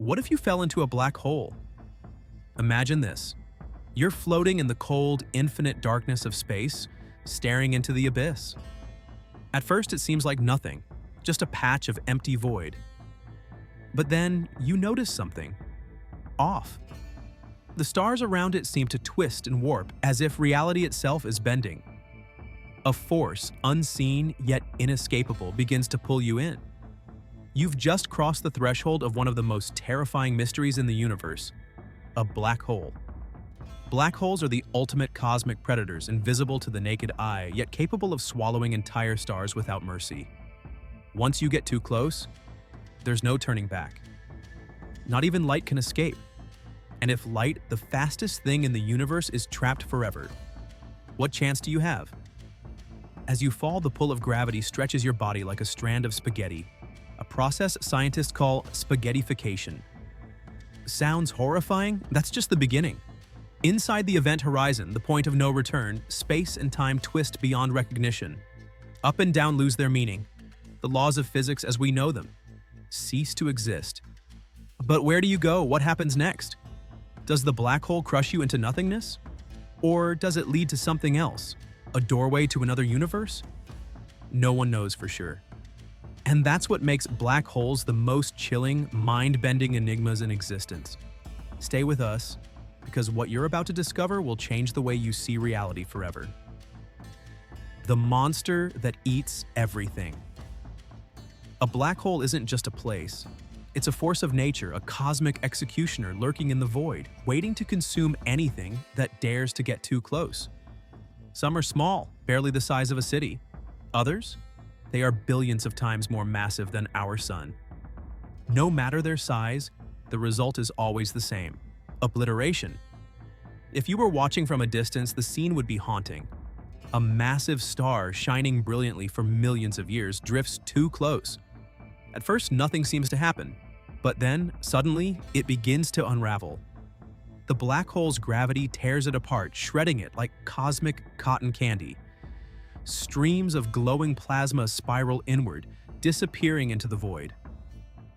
What if you fell into a black hole? Imagine this. You're floating in the cold, infinite darkness of space, staring into the abyss. At first, it seems like nothing, just a patch of empty void. But then, you notice something. Off. The stars around it seem to twist and warp, as if reality itself is bending. A force, unseen yet inescapable, begins to pull you in. You've just crossed the threshold of one of the most terrifying mysteries in the universe, a black hole. Black holes are the ultimate cosmic predators, invisible to the naked eye, yet capable of swallowing entire stars without mercy. Once you get too close, there's no turning back. Not even light can escape. And if light, the fastest thing in the universe, is trapped forever, what chance do you have? As you fall, the pull of gravity stretches your body like a strand of spaghetti, a process scientists call spaghettification. Sounds horrifying? That's just the beginning. Inside the event horizon, the point of no return, space and time twist beyond recognition. Up and down lose their meaning. The laws of physics as we know them cease to exist. But where do you go? What happens next? Does the black hole crush you into nothingness? Or does it lead to something else? A doorway to another universe? No one knows for sure. And that's what makes black holes the most chilling, mind-bending enigmas in existence. Stay with us, because what you're about to discover will change the way you see reality forever. The monster that eats everything. A black hole isn't just a place. It's a force of nature, a cosmic executioner lurking in the void, waiting to consume anything that dares to get too close. Some are small, barely the size of a city. Others? They are billions of times more massive than our sun. No matter their size, the result is always the same: obliteration. If you were watching from a distance, the scene would be haunting. A massive star shining brilliantly for millions of years drifts too close. At first, nothing seems to happen, but then, suddenly, it begins to unravel. The black hole's gravity tears it apart, shredding it like cosmic cotton candy. Streams of glowing plasma spiral inward, disappearing into the void.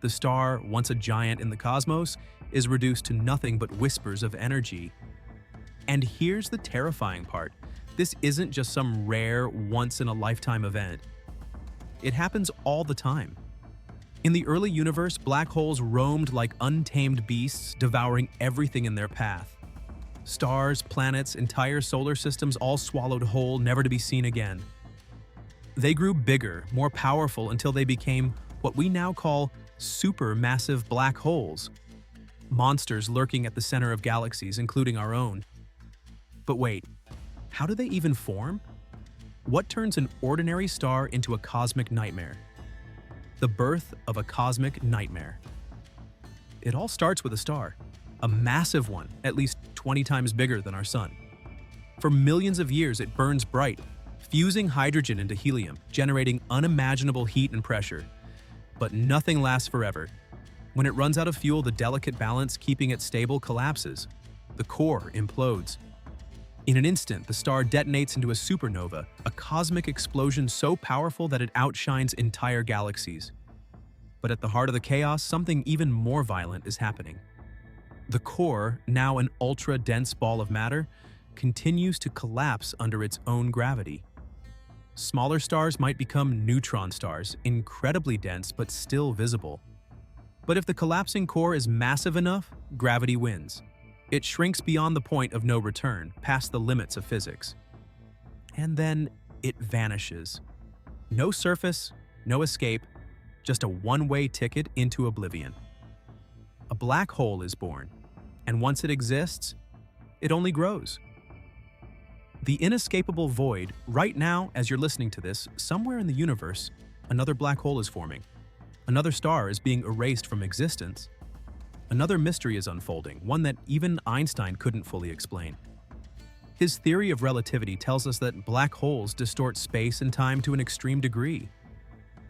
The star, once a giant in the cosmos, is reduced to nothing but whispers of energy. And here's the terrifying part. This isn't just some rare, once-in-a-lifetime event. It happens all the time. In the early universe, black holes roamed like untamed beasts, devouring everything in their path. Stars, planets, entire solar systems all swallowed whole, never to be seen again. They grew bigger, more powerful, until they became what we now call supermassive black holes. Monsters lurking at the center of galaxies, including our own. But wait, how do they even form? What turns an ordinary star into a cosmic nightmare? The birth of a cosmic nightmare. It all starts with a star, a massive one, at least 20 times bigger than our sun. For millions of years, it burns bright, fusing hydrogen into helium, generating unimaginable heat and pressure. But nothing lasts forever. When it runs out of fuel, the delicate balance keeping it stable collapses. The core implodes. In an instant, the star detonates into a supernova, a cosmic explosion so powerful that it outshines entire galaxies. But at the heart of the chaos, something even more violent is happening. The core, now an ultra-dense ball of matter, continues to collapse under its own gravity. Smaller stars might become neutron stars, incredibly dense but still visible. But if the collapsing core is massive enough, gravity wins. It shrinks beyond the point of no return, past the limits of physics. And then it vanishes. No surface, no escape, just a one-way ticket into oblivion. A black hole is born, and once it exists, it only grows. The inescapable void, right now, as you're listening to this, somewhere in the universe, another black hole is forming. Another star is being erased from existence. Another mystery is unfolding, one that even Einstein couldn't fully explain. His theory of relativity tells us that black holes distort space and time to an extreme degree.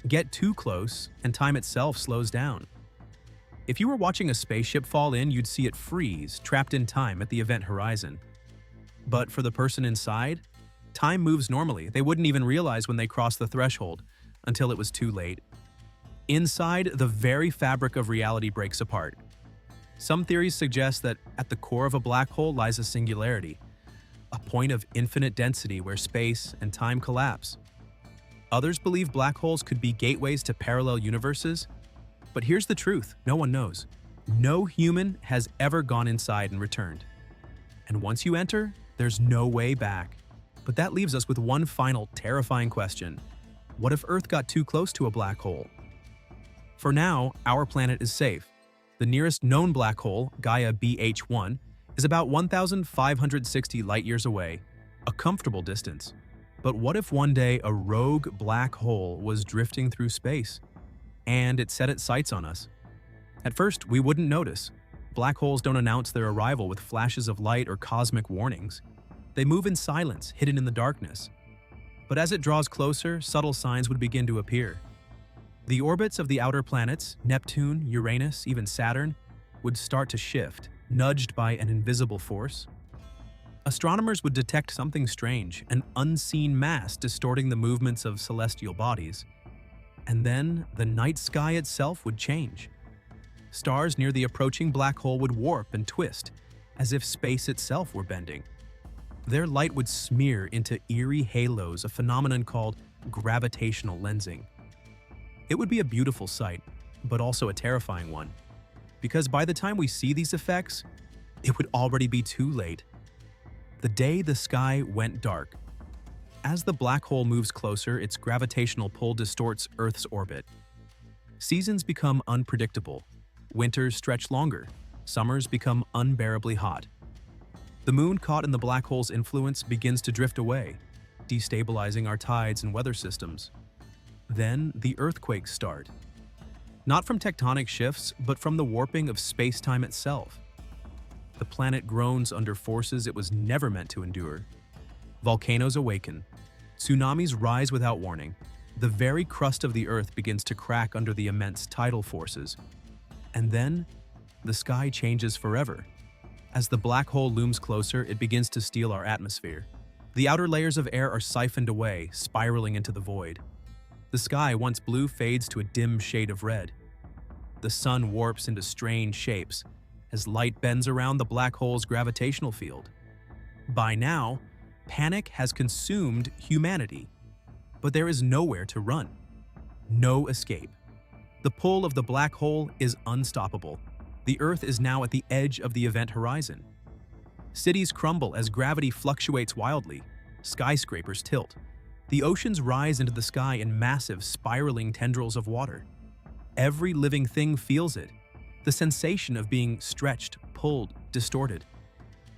Get too close, and time itself slows down. If you were watching a spaceship fall in, you'd see it freeze, trapped in time at the event horizon. But for the person inside, time moves normally. They wouldn't even realize when they crossed the threshold, until it was too late. Inside, the very fabric of reality breaks apart. Some theories suggest that at the core of a black hole lies a singularity, a point of infinite density where space and time collapse. Others believe black holes could be gateways to parallel universes, but here's the truth: no one knows. No human has ever gone inside and returned. And once you enter, there's no way back. But that leaves us with one final terrifying question. What if Earth got too close to a black hole? For now, our planet is safe. The nearest known black hole, Gaia BH1, is about 1,560 light-years away, a comfortable distance. But what if one day a rogue black hole was drifting through space, and it set its sights on us? At first, we wouldn't notice. Black holes don't announce their arrival with flashes of light or cosmic warnings. They move in silence, hidden in the darkness. But as it draws closer, subtle signs would begin to appear. The orbits of the outer planets, Neptune, Uranus, even Saturn, would start to shift, nudged by an invisible force. Astronomers would detect something strange, an unseen mass distorting the movements of celestial bodies. And then the night sky itself would change. Stars near the approaching black hole would warp and twist, as if space itself were bending. Their light would smear into eerie halos, a phenomenon called gravitational lensing. It would be a beautiful sight, but also a terrifying one, because by the time we see these effects, it would already be too late. The day the sky went dark. As the black hole moves closer, its gravitational pull distorts Earth's orbit. Seasons become unpredictable. Winters stretch longer. Summers become unbearably hot. The moon, caught in the black hole's influence, begins to drift away, destabilizing our tides and weather systems. Then the earthquakes start. Not from tectonic shifts, but from the warping of space-time itself. The planet groans under forces it was never meant to endure. Volcanoes awaken. Tsunamis rise without warning. The very crust of the Earth begins to crack under the immense tidal forces. And then, the sky changes forever. As the black hole looms closer, it begins to steal our atmosphere. The outer layers of air are siphoned away, spiraling into the void. The sky, once blue, fades to a dim shade of red. The sun warps into strange shapes as light bends around the black hole's gravitational field. By now, panic has consumed humanity, but there is nowhere to run. No escape. The pull of the black hole is unstoppable. The Earth is now at the edge of the event horizon. Cities crumble as gravity fluctuates wildly. Skyscrapers tilt. The oceans rise into the sky in massive, spiraling tendrils of water. Every living thing feels it. The sensation of being stretched, pulled, distorted.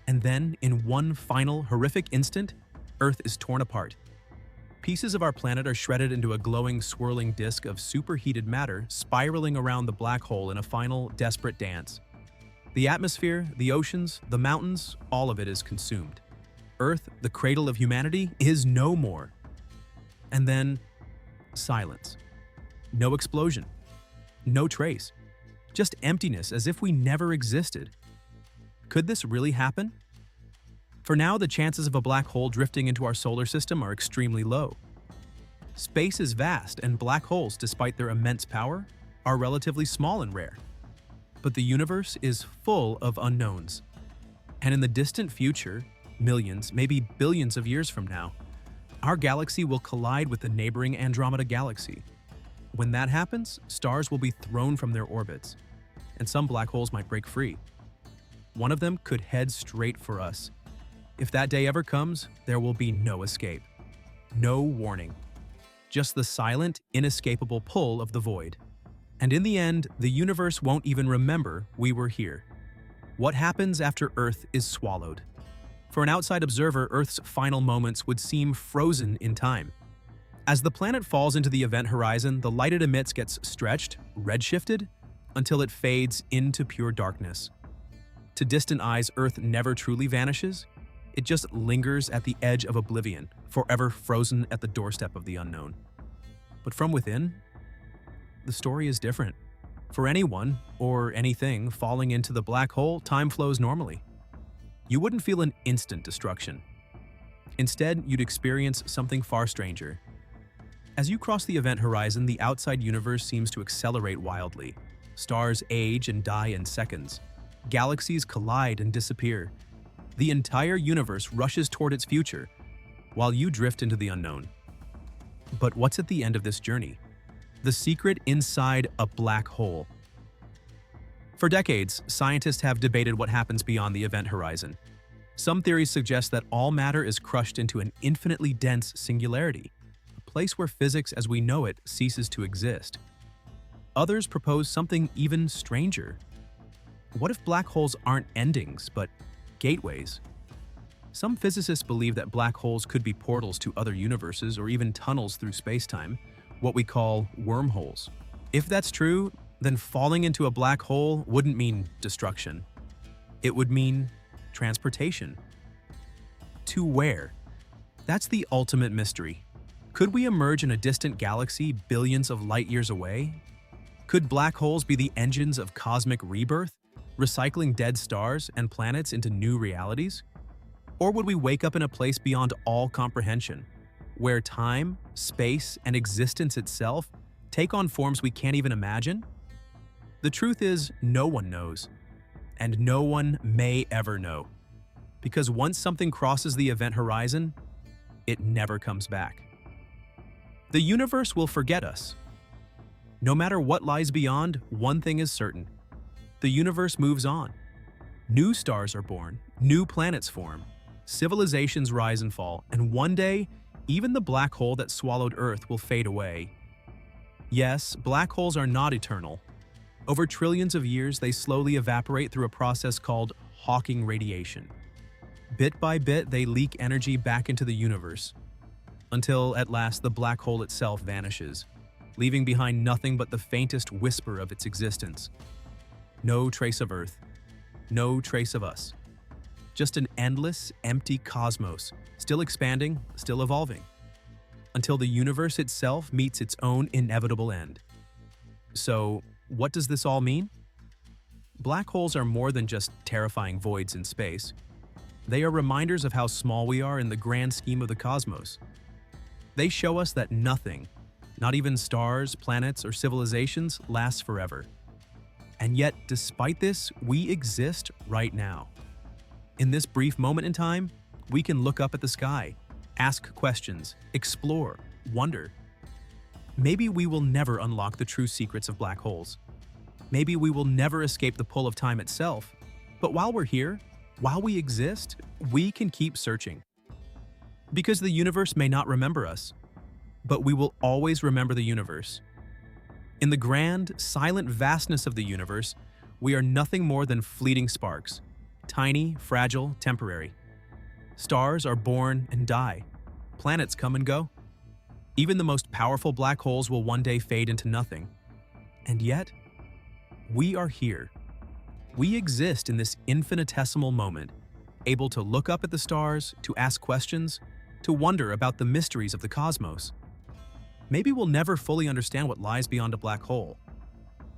And then, in one final, horrific instant, Earth is torn apart. Pieces of our planet are shredded into a glowing, swirling disk of superheated matter spiraling around the black hole in a final, desperate dance. The atmosphere, the oceans, the mountains, all of it is consumed. Earth, the cradle of humanity, is no more. And then, silence. No explosion. No trace. Just emptiness, as if we never existed. Could this really happen? For now, the chances of a black hole drifting into our solar system are extremely low. Space is vast, and black holes, despite their immense power, are relatively small and rare. But the universe is full of unknowns. And in the distant future, millions, maybe billions of years from now, our galaxy will collide with the neighboring Andromeda galaxy. When that happens, stars will be thrown from their orbits, and some black holes might break free. One of them could head straight for us. If that day ever comes, there will be no escape. No warning. Just the silent, inescapable pull of the void. And in the end, the universe won't even remember we were here. What happens after Earth is swallowed? For an outside observer, Earth's final moments would seem frozen in time. As the planet falls into the event horizon, the light it emits gets stretched, redshifted, until it fades into pure darkness. To distant eyes, Earth never truly vanishes. It just lingers at the edge of oblivion, forever frozen at the doorstep of the unknown. But from within, the story is different. For anyone, or anything, falling into the black hole, time flows normally. You wouldn't feel an instant destruction. Instead, you'd experience something far stranger. As you cross the event horizon, the outside universe seems to accelerate wildly. Stars age and die in seconds. Galaxies collide and disappear. The entire universe rushes toward its future, while you drift into the unknown. But what's at the end of this journey? The secret inside a black hole. For decades, scientists have debated what happens beyond the event horizon. Some theories suggest that all matter is crushed into an infinitely dense singularity, a place where physics as we know it ceases to exist. Others propose something even stranger. What if black holes aren't endings, but gateways? Some physicists believe that black holes could be portals to other universes or even tunnels through space-time, what we call wormholes. If that's true, then falling into a black hole wouldn't mean destruction. It would mean transportation. To where? That's the ultimate mystery. Could we emerge in a distant galaxy billions of light years away? Could black holes be the engines of cosmic rebirth, recycling dead stars and planets into new realities? Or would we wake up in a place beyond all comprehension, where time, space, and existence itself take on forms we can't even imagine? The truth is, no one knows, and no one may ever know. Because once something crosses the event horizon, it never comes back. The universe will forget us. No matter what lies beyond, one thing is certain. The universe moves on. New stars are born, new planets form, civilizations rise and fall, and one day, even the black hole that swallowed Earth will fade away. Yes, black holes are not eternal. Over trillions of years, they slowly evaporate through a process called Hawking radiation. Bit by bit, they leak energy back into the universe, until at last the black hole itself vanishes, leaving behind nothing but the faintest whisper of its existence. No trace of Earth, no trace of us. Just an endless, empty cosmos, still expanding, still evolving, until the universe itself meets its own inevitable end. So, what does this all mean? Black holes are more than just terrifying voids in space. They are reminders of how small we are in the grand scheme of the cosmos. They show us that nothing, not even stars, planets, or civilizations, lasts forever. And yet, despite this, we exist right now. In this brief moment in time, we can look up at the sky, ask questions, explore, wonder. Maybe we will never unlock the true secrets of black holes. Maybe we will never escape the pull of time itself. But while we're here, while we exist, we can keep searching. Because the universe may not remember us, but we will always remember the universe. In the grand, silent vastness of the universe, we are nothing more than fleeting sparks, tiny, fragile, temporary. Stars are born and die. Planets come and go. Even the most powerful black holes will one day fade into nothing. And yet, we are here. We exist in this infinitesimal moment, able to look up at the stars, to ask questions, to wonder about the mysteries of the cosmos. Maybe we'll never fully understand what lies beyond a black hole.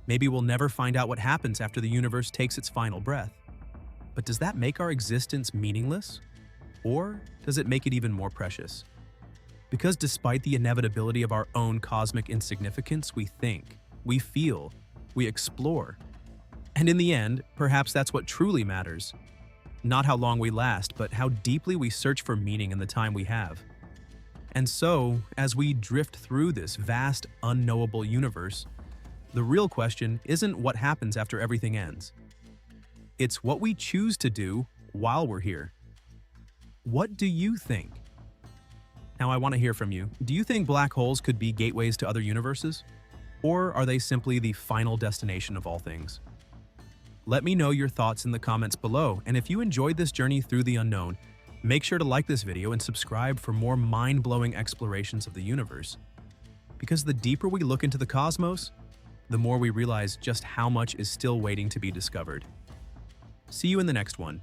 Maybe we'll never find out what happens after the universe takes its final breath. But does that make our existence meaningless? Or does it make it even more precious? Because despite the inevitability of our own cosmic insignificance, we think, we feel, we explore. And in the end, perhaps that's what truly matters. Not how long we last, but how deeply we search for meaning in the time we have. And so, as we drift through this vast, unknowable universe, the real question isn't what happens after everything ends. It's what we choose to do while we're here. What do you think? Now, I want to hear from you. Do you think black holes could be gateways to other universes? Or are they simply the final destination of all things? Let me know your thoughts in the comments below, and if you enjoyed this journey through the unknown, make sure to like this video and subscribe for more mind-blowing explorations of the universe. Because the deeper we look into the cosmos, the more we realize just how much is still waiting to be discovered. See you in the next one.